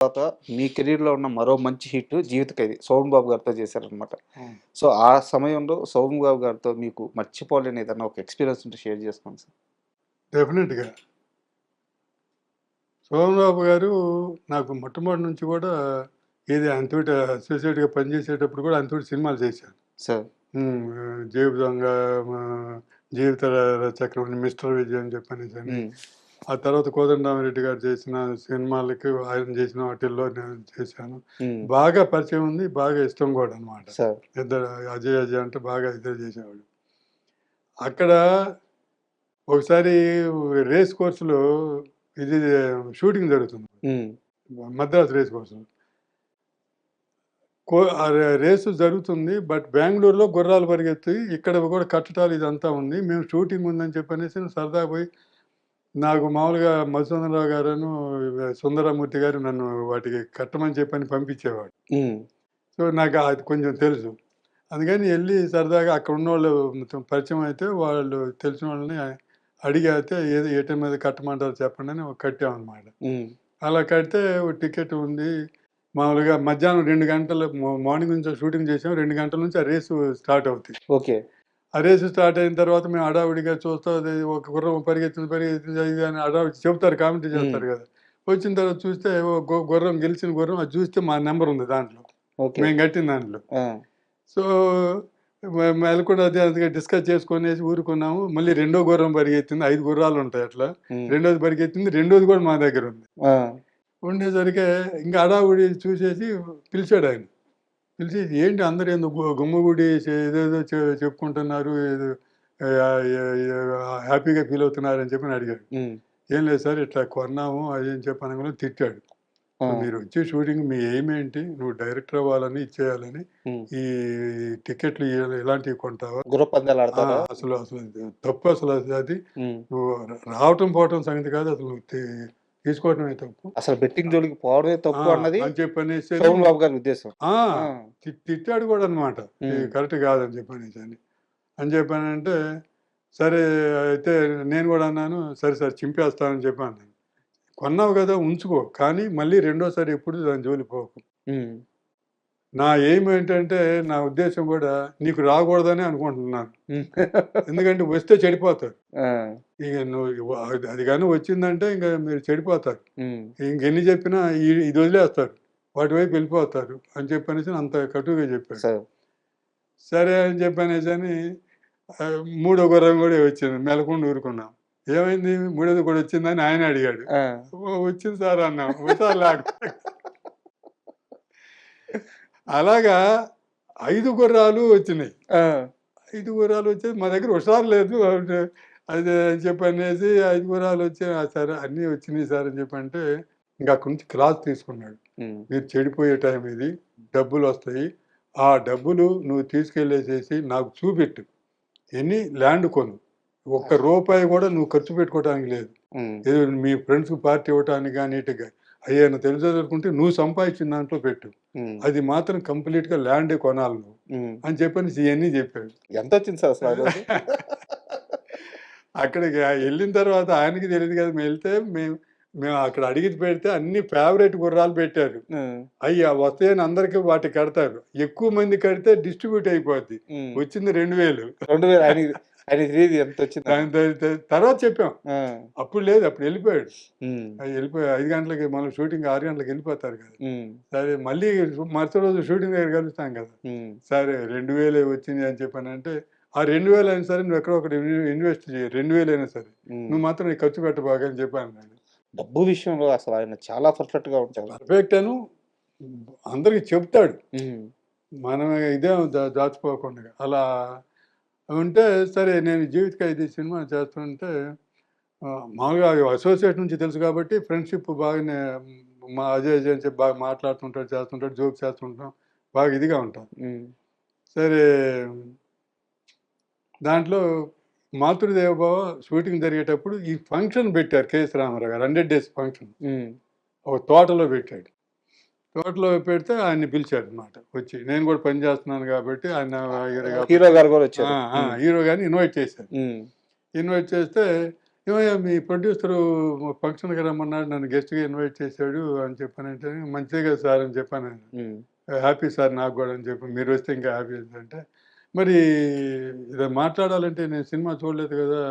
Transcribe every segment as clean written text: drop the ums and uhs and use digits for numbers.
తర్వాత మీ కెరీర్‌లో ఉన్న మరో మంచి హిట్ 'జీవిత ఖైదీ' సోమన్ బాబు గారితో చేశారనమాట. అవును. సో, ఆ సమయంలో సోమన్ బాబు గారితో మీకు మర్చిపోలేని ఏదన్నా ఒక ఎక్స్‌పీరియన్స్ ఉంటే షేర్ చేసుకోండి సార్. డెఫినెట్‌గా. సోమన్ బాబు గారు నాకు మొట్టమొదటి నుంచి కూడా ఏది ఆయనతోటి అసోసియేట్‌గా పనిచేసేటప్పుడు కూడా ఆయనతోటి సినిమాలు చేశాను. సార్. 'జేబు దొంగ', ఆహ్, 'జీవిత చక్రవర్తి', 'మిస్టర్ విజయ్' అని చెప్పనేసని. హ్మ్. ఆ తర్వాత కోదండరామిరెడ్డి గారు చేసిన సినిమాలకి ఆయన చేసిన వాటిల్లో నేను చేశాను. హ్మ్. బాగా పరిచయం ఉంది. బాగా ఇష్టం కూడా అనమాట. సార్. ఇద్దరు అజయ్ అంటే బాగా ఇద్దరు చేసేవాడు. అక్కడ ఒకసారి రేస్ కోర్స్‌లో ఇది షూటింగ్ జరుగుతుంది. హ్మ్. మద్రాస్ రేస్ కోర్స్‌లో. రేసు జరుగుతుంది. బట్ బెంగుళూరులో గుర్రాలు పరిగెత్తి ఇక్కడ కూడా కట్టడాలు ఇదంతా ఉంది. మేము షూటింగ్ ఉందని చెప్పనేసి సరదాగా పోయి నాకు మామూలుగా మధుసూదనరావు గారును, సుందరమూర్తి గారు నన్ను వాటికి కట్టమని చెప్పని పంపించేవాడు. హ్మ్. సో, నాకు అది కొంచెం తెలుసు. అందుకని ఎళ్లి సరదాగా అక్కడ ఉన్నోళ్ళు మొత్తం పరిచయం అయితే వాళ్ళు తెలిసిన వాళ్ళని అడిగితే ఏ టైం మీద కట్టమంటారో చెప్పండి అని కట్టామనమాట. హ్మ్. అలా కడితే ఓ టికెట్ ఉంది. మామూలుగా మధ్యాహ్నం 2 గంటలు మార్నింగ్ నుంచి షూటింగ్ చేసాం. 2 గంటల నుంచి ఆ రేసు స్టార్ట్ అవుద్ది. ఓకే. ఆ రేసు స్టార్ట్ అయిన తర్వాత మేము హడావిడిగా చూస్తా అది ఒక గుర్రం పరిగెత్తింది, పరిగెత్తింది అది ఇది అని హడావిడి చెప్తారు. కామెంటరీ హ్మ్. చేస్తారు కదా! వచ్చిన తర్వాత చూస్తే ఓ గుర్రం గెలిచిన గుర్రం అది చూస్తే మా నంబర్ ఉంది దాంట్లో. ఓకే. మేము కట్టిన దాంట్లో. ఆ! సో, మెలకుండా అది డిస్కస్ చేసుకొనేసి ఊరుకున్నాము. మళ్ళీ రెండో గుర్రం పరిగెత్తింది. 5 గుర్రాలుంటాయి అట్లా. హ్మ్. రెండోది పరిగెత్తింది. రెండోది కూడా మా దగ్గరుంది. ఆ! ఉండేసరికి ఇంక హడావుడి చూసేసి పిలిచాడాయన. పిలిచి ఏంటి అందరూ ఏందో గుమ్మగుడి ఏదేదో చెప్పుకుంటున్నారు. ఏదో హ్యాపీగా ఫీల్ అవుతున్నారని చెప్పని అడిగాడు. హ్మ్. ఏం లేదు సార్ ఇట్లా కొన్నాము అది అని చెప్పి అనంగానే తిట్టాడు. ఆ! మీరొచ్చే షూటింగ్ మీ ఎయిమ్ ఏంటి? నువ్వు డైరెక్టర్ అవ్వాలని, ఇచ్చేయాలని. హ్మ్. ఈ టికెట్లు ఇలాంటివి కొంటావా? గుర్రపు పందాలు ఆ! ఆడతారా? అసలు అసలు తప్పు అసలు అది. హ్మ్. నువ్వు రావటం, పోవటం సంగతి కాదు. అసలు నువ్వు తీసుకోవటమే తప్పు. అసలు బెట్టింగ్ జోలికి పోవడమే ఆ! తప్పు అన్నది అని చెప్పనేసని సోమన్ బాబు గారి ఉద్దేశం. ఆ! ఆ! తిట్టాడు కూడా అనమాట. ఇది హ్మ్. కరెక్ట్ కాదని చెప్పనేసని. అని చెప్పానంటే, సరే అయితే నేను కూడా అన్నాను, సరే సరే చింపేస్తానని చెప్పి అన్నాను. కొన్నావు కదా! ఉంచుకో. కానీ మళ్ళీ రెండోసారి ఎప్పుడు దాని జోలికి పోకు. హ్మ్. నా ఎయిమ్ ఏంటంటే, నా ఉద్దేశ్యం కూడా నీకు రాకూడదనే అనుకుంటున్నాను. హ్మ్. ఎందుకంటే వస్తే చెడిపోతారు. ఆ! ఇక నువ్వు అది గాని వచ్చిందంటే ఇంక మీరు చెడిపోతారు. హ్మ్. ఇంకెన్ని చెప్పినా ఇది వదిలేస్తారు. వాటి వైపు వెళ్ళిపోతారు అని చెప్పనేసి అంత కటువుగా చెప్పాడు. సరే. సరే అని చెప్పనేసని మూడో గుర్రం కూడా వచ్చింది. మెలకుండా ఊరుకున్నాం. ఏమైంది మూడోది కూడా వచ్చిందని ఆయన అడిగాడు. ఆ! వచ్చింది సార్ అన్నాం. హుషారు లేకుండా. అలాగా 5 గుర్రాలు వచ్చినాయి. ఆ! 5 గుర్రాలు వచ్చేసి మా దగ్గర హుషారు లేదు. అది అని చెప్పనేసి 5 గుర్రాలు వచ్చాయి. సరే అన్నీ వచ్చినాయి సార్ అని చెప్పంటే, ఇంక అక్కడి నుంచి క్లాస్ తీసుకున్నాడు. హ్మ్. మీరు చెడిపోయే టైం ఇది. డబ్బులొస్తాయి. ఆ డబ్బులు నువ్వు తీసుకెళ్ళేసేసి నాకు చూపెట్టు. ల్యాండ్ కొను. ఒక్క రూపాయి కూడా నువ్వు ఖర్చు పెట్టుకోవడానికి లేదు. హ్మ్. ఏదో మీ ఫ్రెండ్స్‌కి పార్టీ ఇవ్వటానికి గాని, ఈటికి గాని. అయ్యేమైనా తెలిసేదనుకుంటే నువ్వు సంపాదించిన దాంట్లో పెట్టు. హ్మ్. అది మాత్రం కంప్లీట్‌గా ల్యాండే కొనాలి నువ్వు. హ్మ్. అని చెప్పనేసి ఇయన్నీ చెప్పాడు. ఎంతొచ్చింది సార్ అసలు ఆ రోజు? అక్కడికి ఎళ్ళిన తర్వాత ఆయనకి తెలీదు కదా! మేము మేము అక్కడ అడిగి పెడితే అన్ని ఫేవరెట్ గుర్రాలు పెట్టారు. హ్మ్. అయి వస్తాయని అందరికి వాటికి కడతారు. ఎక్కువ మంది కడితే డిస్ట్రిబ్యూట్ అయిపోద్ది. హ్మ్. వచ్చింది 2000. 2000 ఆయనకి తెలీదు ఎంతొచ్చిందని. దాని తర్వాత చెప్పాం. ఆ! అప్పుడు లేదు. అప్పుడు ఎళ్ళిపోయాడు. హ్మ్. ఎళ్ళిపోయి 5 గంటలకి మళ్ళీ షూటింగ్ 6 గంటలకి ఎళ్ళిపోతారు కదా! హ్మ్. సరే మళ్ళీ మరుసటి రోజు షూటింగ్ దగ్గర కలుస్తాం కదా! హ్మ్. సరే 2000 వచ్చింది అని చెప్పానంటే, ఆ 2000 అయినా సరే నువ్వు ఎక్కడో ఒకటి ఇన్వెస్ట్ చెయ్యి. 2000 అయినా సరే. హ్మ్. నువ్వు మాత్రం నీకు ఖర్చు పెట్టబాకు అని చెప్పానన్నాడు. డబ్బు విషయంలో అసలు ఆయన చాలా పర్ఫెక్ట్‌గా ఉంటారు. పర్ఫెక్ట్ అను అందరికి చెప్తాడు. హ్మ్. మనం ఇదే దాచుకోకుండా. అలా ఉంటే సరే నేను 'జీవిత ఖైదీ' సినిమా చేస్తుంటే మామూలుగా అసోసియేట్ నుంచి తెలుసు కాబట్టి ఫ్రెండ్‌షిప్ బాగానే మా అజయ్ అని చెప్పి బాగా మాట్లాడుతుంటాడు, చేస్తుంటాడు, జోక్స్ చేస్తుంటాం. బాగా ఇదిగా ఉంటాం. హ్మ్. సరే దాంట్లో 'మాతృదేవోభవ' షూటింగ్ జరిగేటప్పుడు ఈ ఫంక్షన్ పెట్టారు 'కెఎస్ రామారావు' గారు 100 డేస్ ఫంక్షన్. హ్మ్. ఒక తోటలో పెట్టాడు. తోటలో పెడితే ఆయన్ని పిలిచాడనమాట వచ్చి. నేను కూడా పని చేస్తున్నాను కాబట్టి ఆయన హీరో హీరో కాబట్టి గారు గూడా ఆ! వచ్చారు. ఆ! హ్మ్. హీరో గారిని ఇన్వైట్ చేశారు. హ్మ్. ఇన్వైట్ చేస్తే ఏమయ్యా మీ ప్రొడ్యూసరు ఫంక్షన్‌కి రమ్మన్నాడు. నన్ను గెస్ట్‌గా ఇన్వైట్ చేశాడు అని చెప్పానంటే, మంచిదే కదా సార్ అని చెప్పాను నేను. హ్మ్. హ్యాపీ సార్ నాకు గూడా అని చెప్పి. మీరొస్తే ఇంకా హ్యాపీ అంటే, మరి ఇది మాట్లాడాలంటే నేను సినిమా చూడలేదు కదా!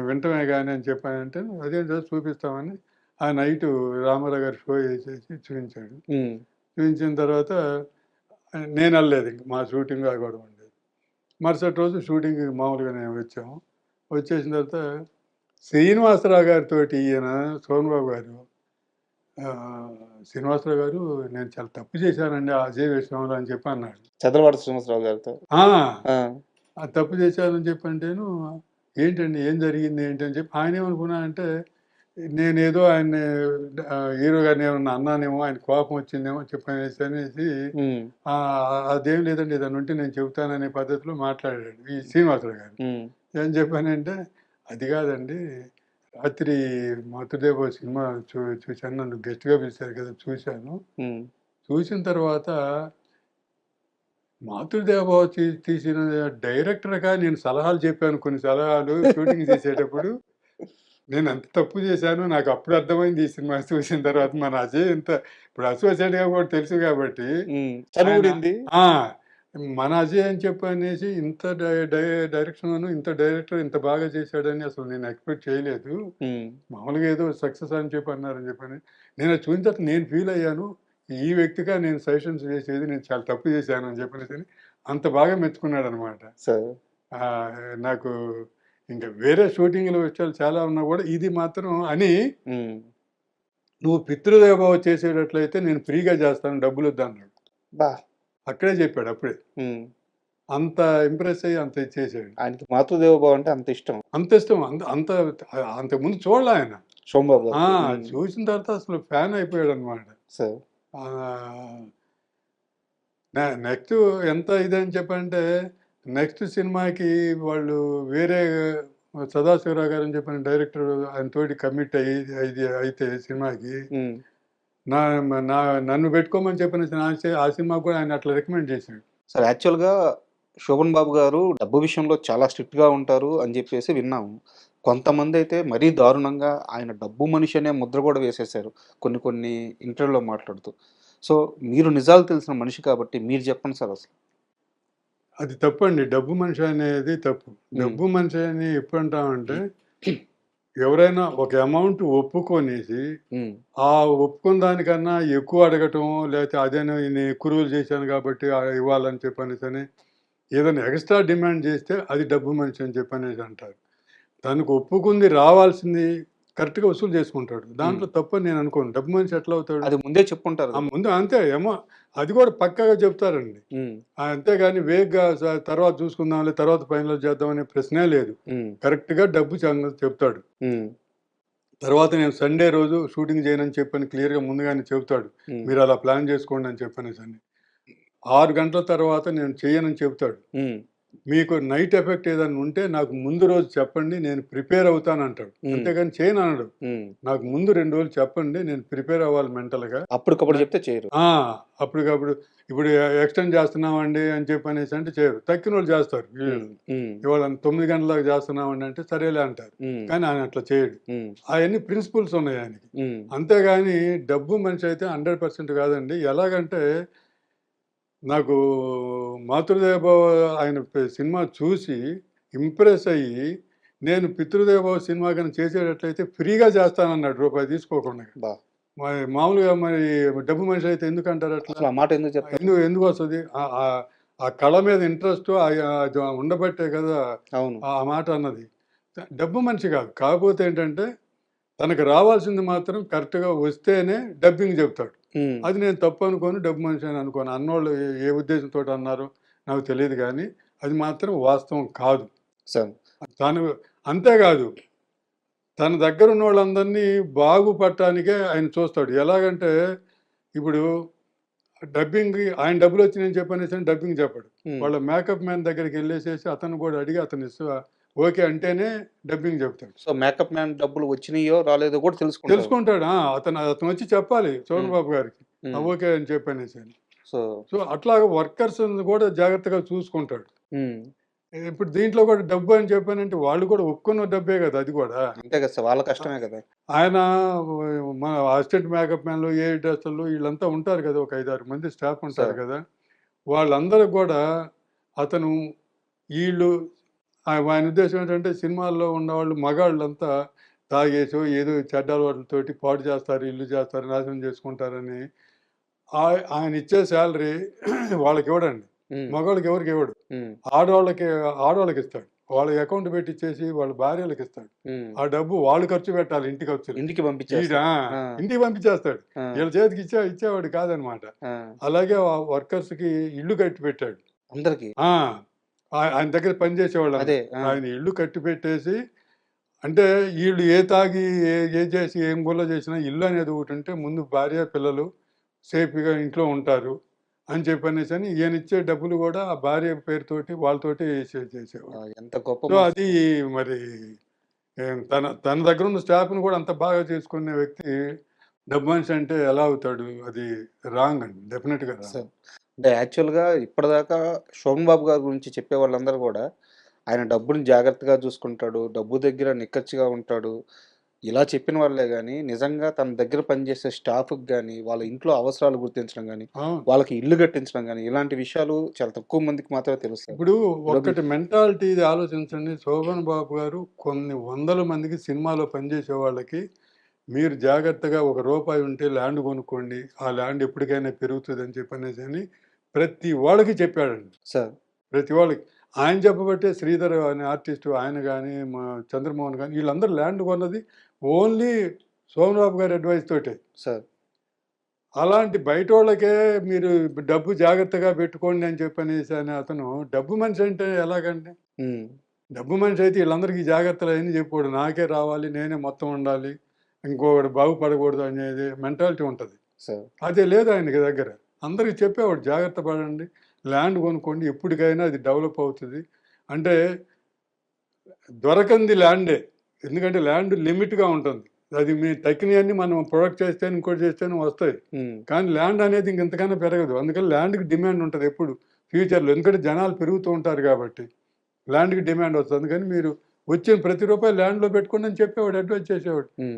వినటమే గాని అని చెప్పానంటే, అదేం సార్ చూపిస్తామని ఆ నైటు రామారావు గారు షో ఏసేసి చూయించాడు. హ్మ్. చూయించిన తర్వాత నేనెళ్ళలేదు ఇంక. మా షూటింగ్ ఆ గొడవ ఉండేది. మరుసటి రోజు షూటింగ్‌కి మామూలుగానే వచ్చాము. వచ్చేసిన తర్వాత శ్రీనివాసరావు గారితోటి ఈయన సోమబాబు గారు శ్రీనివాసరావు గారు నేను చాలా తప్పు చేశానండి ఆ అజయ్ విషయంలో అని చెప్పి అన్నాడు. చదలవాడ శ్రీనివాసరావు గారితో. ఆ! ఆ! ఆ తప్పు చేశానని చెప్పంటేను, ఏంటండి ఏం జరిగింది ఏంటి అని చెప్పి ఆయనేమనుకున్నాడంటే, నేనేదో ఆయన్ని హీరో గారిని ఏమన్నా అన్నానేమో, ఆయన కోపం వచ్చిందేమో చెప్పనేసి హ్మ్. అదేం లేదండి ఏదైనా ఉంటే నేను చెబుతాననే పద్ధతిలో మాట్లాడాడు ఈ శ్రీనివాసరావు గారు. హ్మ్. ఏం చెప్పానంటే, అది కాదండి రాత్రి 'మాతృదేవో' సినిమా చూశాను. నన్ను గెస్ట్‌గా పిలిచారు కదా! చూశాను. హ్మ్. చూసిన తర్వాత 'మాతృదేవో' తీసిన డైరెక్టర్‌గా నేను సలహాలు చెప్పాను. కొన్ని సలహాలు షూటింగ్ చేసేటప్పుడు. నేనెంత తప్పు చేశానో నాకప్పుడు అర్థమైంది ఈ సినిమా చూసిన తర్వాత. మన అజయ్ ఇంత ఇప్పుడు అసోసియేట్‌గా కూడా తెలుసు కాబట్టి హ్మ్. ఆయన చనువుడింది. ఆ! మన అజయ్ అని చెప్పనేసి ఇంత డై డై డైరెక్షన్‌లోను ఇంత డైరెక్టర్ ఇంత బాగా చేశాడని అసలు నేను ఎక్స్‌పెక్ట్ చేయలేదు. హ్మ్. మామూలుగా ఏదో సక్సెస్ అని చెప్పి అన్నారని చెప్పని. నేనది చూసిన తర్వాత నేను ఫీల్ అయ్యాను. ఈ వ్యక్తిగా నేను సజెషన్స్ చేసేది నేను చాలా తప్పు చేశాను అని చెప్పనేసని అంత బాగా మెచ్చుకున్నాడనమాట. సో నాకు ఇంక వేరే షూటింగ్‌ల విషయాలు చాలా ఉన్నా గూడా ఇది మాత్రం అని హ్మ్. "నువ్వు పితృదేవోభవ చేసేటట్లయితే నేను ఫ్రీగా చేస్తాను డబ్బులొద్దన్నాడు." అబ్బా! అక్కడే చెప్పాడు అప్పుడే. హ్మ్. అంత ఇంప్రెస్ అయ్యి అంత ఇచ్చేసాడు. ఆయనకి మాతృదేవోభవ అంటే అంత ఇష్టం. అంత ఇష్టం. అంత అంతకుముందు చూడలే ఆయన. సోమబాబు ఆ! గారికి. హ్మ్. చూసిన తర్వాత అసలు ఫ్యాన్ అయిపోయాడనమాట. సో ఆహ్, నెక్స్ట్ ఎంత ఇదని చెప్పంటే, నెక్స్ట్ సినిమాకి వాళ్ళు వేరే సదాశివరావు గారని చెప్పిన డైరెక్టర్ ఆయనతోటి కమిట్ అయ్యి అయితే సినిమాకి హ్మ్. నా నా నన్ను పెట్టుకోమని చెప్పిన ఆ సినిమాకి కూడా ఆయన అట్లా రికమెండ్ చేసాడు. సార్ యాక్చువల్‌గా 'శోభన్ బాబు' గారు డబ్బు విషయంలో చాలా స్ట్రిక్ట్‌గా ఉంటారు అని జెప్పేసి విన్నాము. కొంతమందైతే మరీ దారుణంగా ఆయన డబ్బు మనిషి అనే ముద్ర గూడా వేసేసారు. కొన్ని కొన్ని ఇంటర్వ్యూలో మాట్లాడుతూ. సో, మీరు నిజాలు తెలిసిన మనిషి కాబట్టి మీరు జెప్పండి సార్ అసలు? అది తప్పండి. డబ్బు మనిషి అనేది తప్పు. హ్మ్. డబ్బు మనిషి అని ఎప్పుడంటామంటే, ఎవరైనా ఒక అమౌంట్ ఒప్పుకొనేసి, హ్మ్. ఆ ఒప్పుకున్న దానికన్నా ఎక్కువ అడగటం, లేతే అదేనో నేను ఎక్కువ రోజులు చేశాను కాబట్టి ఇవ్వాలని చెప్పనేసని, ఏదైనా ఎక్స్‌ట్రా డిమాండ్ చేస్తే అది డబ్బు మనిషి అని చెప్పనేసి అంటారు. తనకు ఒప్పుకుంది రావాల్సింది కరెక్ట్‌గా వసూలు చేసుకుంటాడు. హ్మ్. దాంట్లో తప్పని నేను అనుకోను. డబ్బు మనిషి ఎట్లా అవుతాడు? అది ముందే చెప్పుంటారు ఆ! గదా! ముందు అంతే అది కూడా పక్కాగా చెప్తారండి. హ్మ్. అంతేగాని వేగ్‌గా తర్వాత చూసుకుందాంలే, తర్వాత ఫైనల్ చేద్దాం అనే ప్రశ్నే లేదు. హ్మ్. కరెక్ట్‌గా డబ్బు సంగతి చెప్తాడు. హ్మ్. తర్వాత నేను సండే రోజు షూటింగ్ చేయనని చెప్పని క్లియర్‌గా ముందుగానే చెబుతాడు. హ్మ్. మీరు అలా ప్లాన్ చేసుకోండి అని చెప్పనేసని. 6 గంటల తర్వాత నేను చెయ్యనని చెబుతాడు. హ్మ్. మీకు నైట్ ఎఫెక్ట్ ఏదన్నా ఉంటే నాకు ముందు రోజు చెప్పండి. నేను ప్రిపేర్ అవుతానంటాడు. హ్మ్. అంతేగాని చేయననడు. హ్మ్. నాకు ముందు 2 రోజులు చెప్పండి. నేను ప్రిపేర్ అవ్వాలి మెంటల్‌గా. అప్పటికప్పుడు న జెప్తే చేయరు. ఆ! అప్పటికప్పుడు ఇప్పుడు ఎక్స్‌టెండ్ చేస్తున్నామండి అని చెప్పనేసి అంటే చేయరు. తక్కినోళ్ళు చేస్తారు హ్మ్. వీళ్ళు. హ్మ్. ఇవాళ 9 గంటల దాకా చేస్తున్నామండి అంటే సరేలే అంటారు. హ్మ్. కానీ ఆయన అట్లా చేయడు. హ్మ్. అయన్నీ ప్రిన్సిపుల్స్ ఉన్నాయి ఆయనకి. హ్మ్. అంతేగాని డబ్బు మనిషి అయితే 100% కాదండి. ఎలాగంటే నాకు 'మాతృదేవోభవ' ఆయన సినిమా చూసి ఇంప్రెస్ అయ్యి, నేను 'పితృదేవోభవ' సినిమా గాని చేసేటట్లయితే ఫ్రీగా చేస్తానన్నాడు రూపాయి తీసుకోకుండా. అబ్బా! మరి మామూలుగా మరి డబ్బు మనిషి అయితే ఎందుకంటారు అట్లా? అసలు ఆ మాట ఎందుకు చెప్తారు? ఎందుకొస్తది? ఆ కళ మీద ఇంట్రెస్టు అది ఉండబట్టే కదా! అవును. ఆ మాట అన్నది. డబ్బు మనిషి కాదు. కాకపోతే ఏంటంటే, తనకు రావాల్సింది మాత్రం కరెక్ట్‌గా వస్తేనే డబ్బింగ్ చెప్తాడు. హ్మ్. అది నేను తప్పు అనుకోను. డబ్బు మనిషి అని అనుకోను. అన్నోళ్ళు ఏ ఉద్దేశంతోటి అన్నారో నాకు తెలీదు గానీ, అది మాత్రం వాస్తవం కాదు. సో తను అంతేకాదు. తన దగ్గరున్నోళ్ళందరినీ బాగుపడటానికే ఆయన చూస్తాడు. ఎలాగంటే, ఇప్పుడు డబ్బింగ్‌కి ఆయన డబ్బులొచ్చినాయని చెప్పనేసని డబ్బింగ్ చెప్పడు. హ్మ్. వాళ్ళ మేకప్ మ్యాన్ దగ్గరికెళ్ళేసేసి అతన్ని గూడా అడిగి అతను ఓకే అంటేనే డబ్బింగ్ చెప్తాడు. సో, మేకప్ మ్యాన్ డబ్బులు వచ్చినియో, రాలేదో గూడా తెలుసుకుంటారు. తెలుసుకుంటాడు. అతనొచ్చి చెప్పాలి హ్మ్. సోనుబాబు గారికి. హ్మ్. ఓకే అని చెప్పనేసని. సో సో, అట్లాగా వర్కర్స్‌ని గూడా జాగ్రత్తగా చూసుకుంటాడు. హ్మ్. ఇప్పుడు దీంట్లో కూడా డబ్బు అని చెప్పానంటే వాళ్ళు కూడా ఒప్పుకున్న డబ్బే కదా అది కూడా. అంతే కదా సార్. వాళ్ళ కష్టమే కదా! ఆయన మన అసిస్టెంట్ మేకప్ మ్యాన్‌లు, ఏఐ డ్రెస్సర్లు వీళ్ళంతా ఉంటారు కదా! ఒక 5, 6 మంది స్టాఫ్ ఉంటారు సార్. కదా! వాళ్ళందరూ కూడా అతను ఈళ్ళు ఆయన ఉద్దేశ్యం ఏంటంటే సినిమాల్లో ఉన్నవాళ్ళు మగాళ్ళంతా తాగేసో ఏదో చెడ్డ అలవాట్లతోటి పాడు చేస్తారు, ఇల్లు చేస్తారు, నాశనం చేసుకుంటారని ఆయన ఇచ్చే సాలరీ వాళ్ళకివ్వడండి. హ్మ్. మగోళ్ళకి ఎవరికీ ఇవ్వడు. హ్మ్. ఆడోళ్ళకి ఆడోళ్ళకిస్తాడు. వాళ్ళ అకౌంట్ పెట్టిచ్చేసి వాళ్ళ భార్యలకిస్తాడు. హ్మ్. ఆ డబ్బు వాళ్ళు ఖర్చు పెట్టాలి ఇంటి ఖర్చులకి. ఇంటికి ఈడ పంపించేస్తారు. ఆ! ఇంటికి పంపించేస్తాడు. ఆ! వీళ్ళ చేతికి ఇచ్చేవాడు కాదనమాట. ఆ! అలాగే వర్కర్స్‌కి ఇల్లు కట్టిపెట్టాడు. అందరికి. ఆ! ఆయన దగ్గర పనిచేసేవాళ్ళందరూ. అదే. ఆ! ఆయన ఇల్లు కట్టిపెట్టేసి అంటే ఈళ్ళు ఏ తాగి, ఏది చేసి, ఏం గోల చేసినా ఇల్లు అనేది ఒకటుంటే ముందు భార్య, పిల్లలు సేఫ్‌గా ఇంట్లో ఉంటారు అని చెప్పనేసని ఈయనిచ్చే డబ్బులు గూడా ఆ భార్య పేరుతోటి వాళ్ళతోటి చేసేవాడు. ఎంత గొప్ప సో, మనసు. అది మరి తన తన దగ్గరున్న స్టాఫ్‌ని గూడా అంత బాగా చేసుకునే వ్యక్తి డబ్బు మనిషి అంటే ఎలా అవుతాడు? అది రాంగ్ అండి. డెఫినిట్‌గా రాంగ్. సార్. అంటే యాక్చువల్‌గా ఇప్పటిదాకా 'శోభన్ బాబు' గారి గురించి చెప్పేవాళ్ళందరూ గూడా, ఆయన డబ్బుని జాగ్రత్తగా చూసుకుంటాడు. డబ్బు దగ్గర నిక్కచ్చిగా ఉంటాడు. ఇలా చెప్పిన వాళ్ళే గానీ, నిజంగా తన దగ్గర పనిచేసే స్టాఫ్‌కి గానీ, వాళ్ళ ఇంట్లో అవసరాలు గుర్తించడం గానీ, అవును. వాళ్ళకి ఇల్లు కట్టించడం గానీ, ఇలాంటి విషయాలు చాలా తక్కువ మందికి మాత్రమే తెలుస్తాయి. ఇప్పుడు ఈరోజు ఒక్కటి మెంటాలిటీ ఇది ఆలోచించండి. 'శోభన్ బాబు' గారు కొన్ని వందల మందికి సినిమాలో పనిచేసే వాళ్ళకి మీరు జాగ్రత్తగా ఒక రూపాయి ఉంటే ల్యాండ్ కొనుక్కోండి. ఆ ల్యాండ్ ఎప్పటికైనా పెరుగుతదని చెప్పనేసని ప్రతి వాళ్ళకి చెప్పాడండి. సార్. ప్రతి వాళ్ళకి. ఆయన చెప్పబట్టే 'శ్రీధర్' అనే ఆర్టిస్టు ఆయన గాని, మా 'చంద్రమోహన్' గాని వీళ్ళందరూ ల్యాండ్ కొన్నది ఓన్లీ 'సోమన్ బాబు' గారి అడ్వైస్ తోటే. సార్. అలాంటి బయటోళ్ళకే మీరు డబ్బు జాగ్రత్తగా పెట్టుకోండి అని చెప్పనేసి అని అతను డబ్బు మనిషి అంటే ఎలాగండి? హ్మ్. డబ్బు మనిషి అయితే ఈళ్ళందరికీ జాగ్రత్తలు అయన్నీ చెప్పోడు. నాకే రావాలి, నేనే మొత్తం ఉండాలి, ఇంకొకడు బాగుపడకూడదు అనేది మెంటాలిటీ ఉంటది. సార్. అదే లేదు ఆయనకి దగ్గర. అందరికి చెప్పేవాడు జాగ్రత్త పడండి, ల్యాండ్ కొనుక్కోండి, ఎప్పటికైనా అది డెవలప్ అవుతది. అంటే దొరకంది ల్యాండే. ఎందుకంటే ల్యాండ్ లిమిట్‌గా ఉంటుంది. అది తక్కినయన్నీ మనం ప్రొడక్ట్ చేస్తేనే, ఇంకోటి చేస్తేనే వస్తాయి. హ్మ్. కానీ ల్యాండ్ అనేది ఇంతకన్నా పెరగదు. అందుకని ల్యాండ్‌కి డిమాండ్ ఉంటది ఎప్పుడు ఫ్యూచర్‌లో. ఎందుకంటే జనాలు పెరుగుతూ ఉంటారు కాబట్టి. ల్యాండ్‌కి డిమాండ్ వస్తది. అందుకని మీరు వచ్చిన ప్రతి రూపాయి ల్యాండ్‌లో పెట్టుకోండి అని చెప్పేవాడు. అడ్వైస్ చేసేవాడు. హ్మ్.